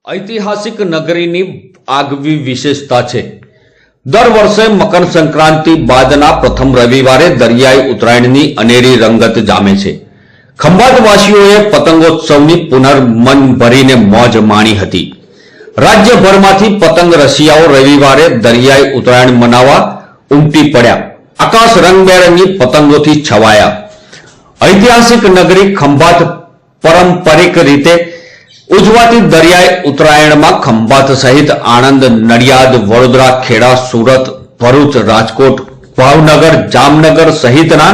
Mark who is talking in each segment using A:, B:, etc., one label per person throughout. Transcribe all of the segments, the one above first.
A: ऐतिहासिक नगरीनी આગવી વિશેષતા છે। દર વર્ષે મકર સંક્રાંતિ બાદના પ્રથમ રવિવારે દરિયાઈ ઉત્તરાયણની અનેરી રંગત જામે છે। ખંભાતવાસીઓએ પતંગોત્સવની પુનર્મન ભરીને મોજ માણી હતી। રાજ્યભરમાંથી પતંગ રસિયાઓ રવિવારે દરિયાઈ ઉત્તરાયણ મનાવવા ઉમટી પડ્યા। આકાશ રંગબેરંગી પતંગોથી છવાયા। ऐतिहासिक नगरी खंभात पारंपरिक रीते उजवाती दरियाई उत्तरायण में खंभात सहित आणंद, नडियाद, वडोदरा, खेड़ा, सूरत, भरूच, राजकोट, भावनगर, जामनगर सहितना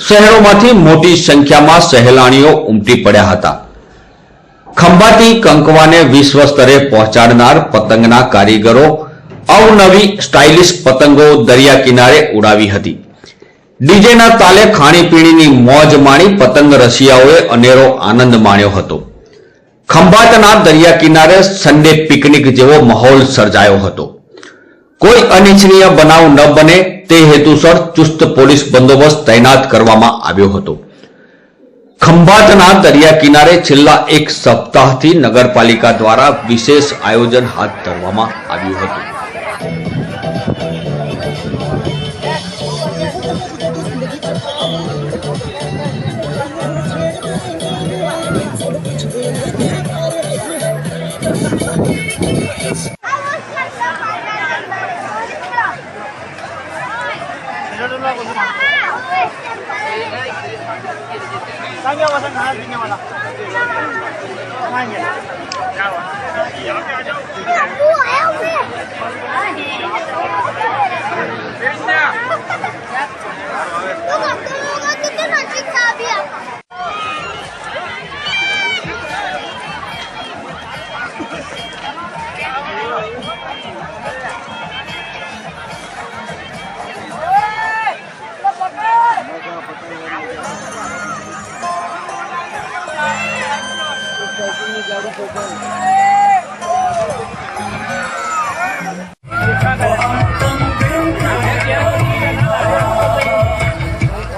A: शहरोमांथी मोटी संख्या में सहेलाणीओ उमटी पड्या हता। खंभाती कंकवाने विश्व स्तरे पहोंचाडनार पतंगना कारीगरो अवनवी स्टाइलिश पतंगो दरिया किनारे उड़ावी हती। डीजेना ताले खाणीपीणीनी मौज माणी पतंग रसियाओए अनेरो आनंद माण्यो हतो। खंभातना दरिया किनारे संडे पिकनिक जेवो माहौल सर्जायो हतो। कोई अनिच्छनीय बनाव न बने ते हेतुसर चुस्त पोलीस बंदोबस्त तैनात करवामां आव्यो हतो। खंभातना दरिया किनारे छेल्ला एक सप्ताहथी नगरपालिका द्वारा विशेष आयोजन हाथ धरवामां आव्युं हतुं।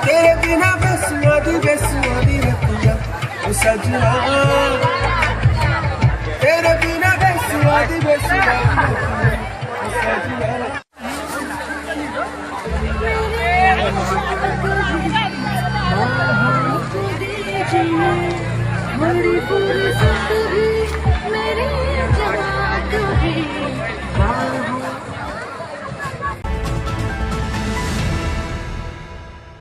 B: तेरे बिना बेसुआदी रतिया ओ सजना, तेरे बिना बेसुआदी रतिया ओ सजना।